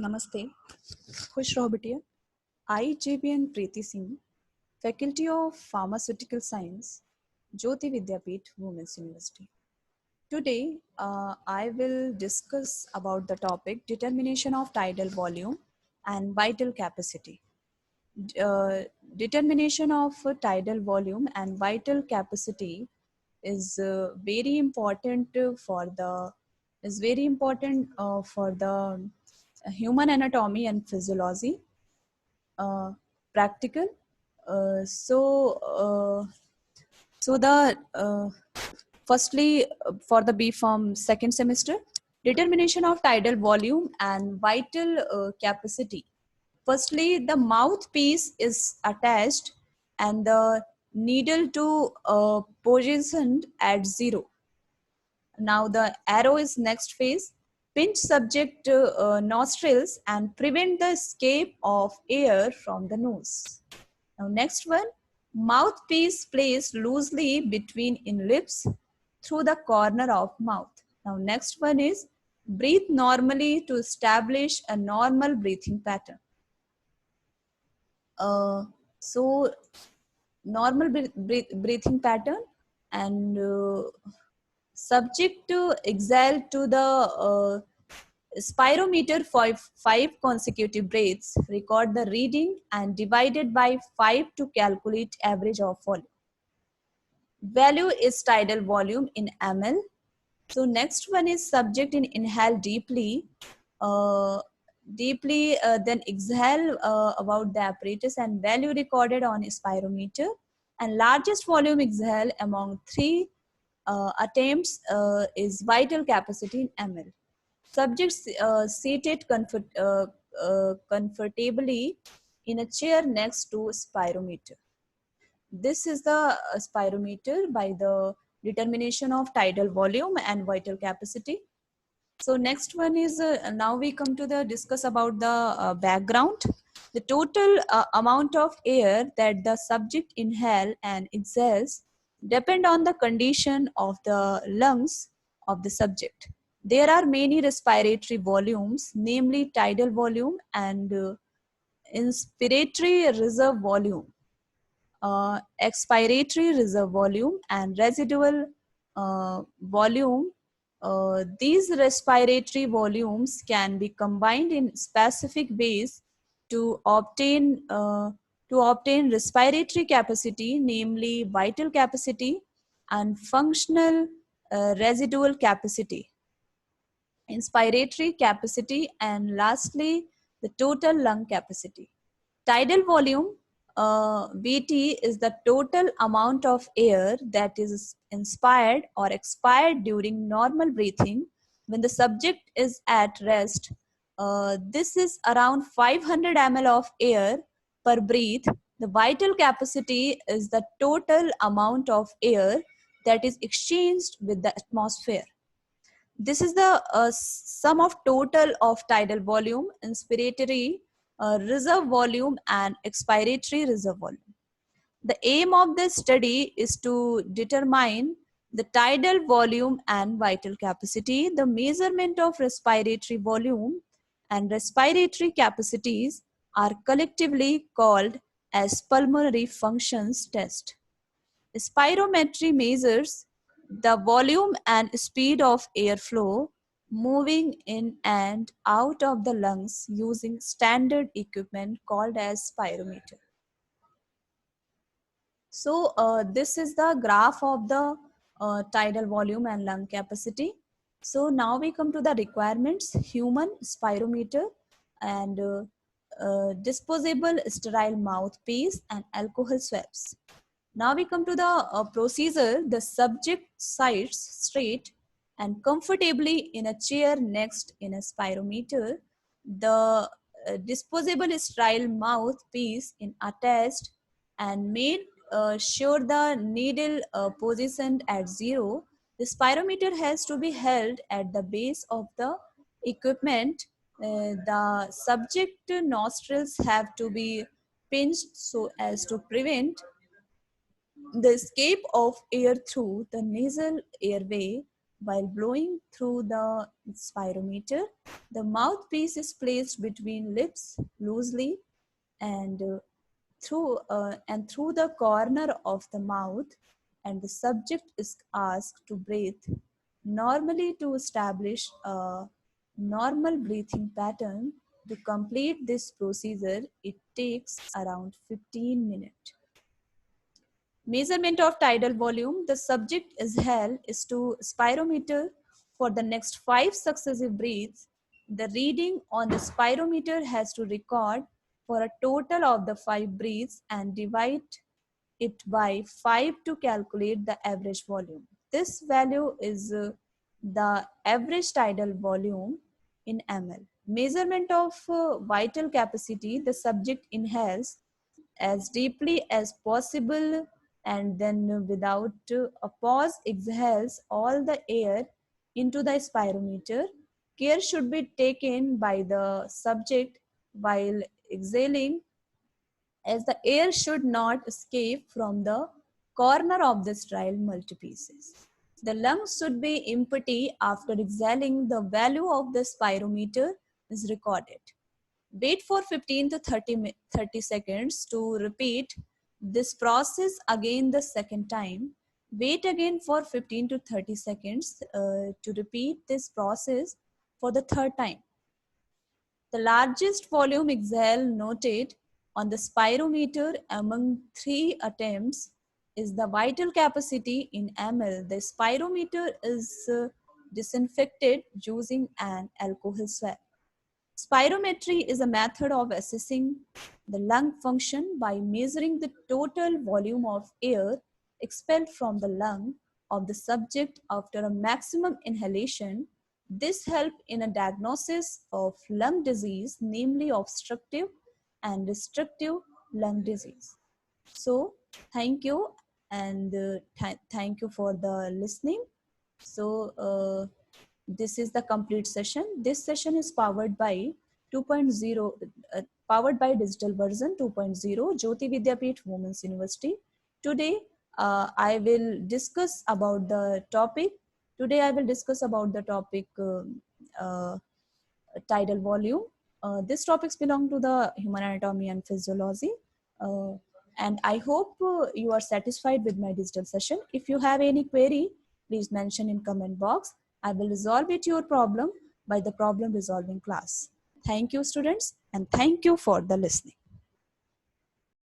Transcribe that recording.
नमस्ते, खुश रहो बिटिया। I, JB and Preeti Singh, Faculty of Pharmaceutical Science, Jyoti Vidyapeeth, Women's University. Today, I will discuss about the topic determination of tidal volume and vital capacity. Uh, Determination of tidal volume and vital capacity is very important for the human anatomy and physiology. uh, Practical. Uh, so, uh, so the firstly for the B Farm second semester, determination of tidal volume and vital capacity. Firstly, the mouthpiece is attached and the needle to positioned at zero. Now the arrow is next phase. Pinch subject nostrils and prevent the escape of air from the nose. Now next one, mouthpiece placed loosely between in lips through the corner of mouth. Now next one is breathe normally to establish a normal breathing pattern. Uh, so normal breathing pattern and subject to exhale to the spirometer for 5 consecutive breaths, record the reading and divided by 5 to calculate average of volume. Value is tidal volume in ml. So next one is subject in inhale deeply, then exhale about the apparatus and value recorded on spirometer, and largest volume exhale among 3 attempts is vital capacity in ml. Subjects seated comfortably in a chair next to spirometer. This is the spirometer by the determination of tidal volume and vital capacity. So next one is now we come to the discuss about the background. The total amount of air that the subject inhale and exhales depend on the condition of the lungs of the subject. There are many respiratory volumes, namely tidal volume and inspiratory reserve volume, expiratory reserve volume and residual volume. These respiratory volumes can be combined in specific ways to obtain respiratory capacity, namely vital capacity and functional residual capacity, inspiratory capacity, and lastly the total lung capacity. Tidal volume, VT, is the total amount of air that is inspired or expired during normal breathing when the subject is at rest. This is around 500 ml of air per breath. The vital capacity is the total amount of air that is exchanged with the atmosphere. This is the sum of total of tidal volume, inspiratory reserve volume, and expiratory reserve volume. The aim of this study is to determine the tidal volume and vital capacity. The measurement of respiratory volume and respiratory capacities are collectively called as pulmonary functions test. Spirometry measures the volume and speed of airflow moving in and out of the lungs using standard equipment called as spirometer. So this is the graph of the tidal volume and lung capacity. So now we come to the requirements: human spirometer and disposable sterile mouthpiece and alcohol swabs. Now we come to the procedure. The subject sits straight and comfortably in a chair next in a spirometer. The disposable sterile mouthpiece is attached and made sure the needle positioned at zero. The spirometer has to be held at the base of the equipment. The subject nostrils have to be pinched so as to prevent the escape of air through the nasal airway. While blowing through the spirometer, the mouthpiece is placed between lips loosely and through the corner of the mouth, and the subject is asked to breathe normally to establish a normal breathing pattern. To complete this procedure, it takes around 15 minutes. Measurement of tidal volume. The subject is held is to spirometer for the next 5 successive breaths. The reading on the spirometer has to record for a total of the 5 breaths and divide it by 5 to calculate the average volume. This value is the average tidal volume in ml. Measurement of vital capacity. The subject inhales as deeply as possible and then without a pause exhales all the air into the spirometer. Care should be taken by the subject while exhaling, as the air should not escape from the corner of the sterile multipieces. The lungs should be empty after exhaling. The value of the spirometer is recorded. Wait for 15 to 30 seconds to repeat this process again the second time. Wait again for 15 to 30 seconds to repeat this process for the third time. The largest volume exhale noted on the spirometer among 3 attempts is the vital capacity in ml. The spirometer is disinfected using an alcohol swab. Spirometry is a method of assessing the lung function by measuring the total volume of air expelled from the lung of the subject after a maximum inhalation. This helps in a diagnosis of lung disease, namely obstructive and restrictive lung disease. So, thank you, and thank you for the listening. So, this is the complete session. This session is powered by 2.0, powered by digital version 2.0, Jyoti Vidyapeeth Women's University. Today, I will discuss about the topic. Today, I will discuss about the topic uh, tidal volume. These topics belong to the human anatomy and physiology. Uh, and I hope you are satisfied with my digital session. If you have any query, please mention in comment box. I will resolve it your problem by the problem resolving class. Thank you, students, and thank you for the listening.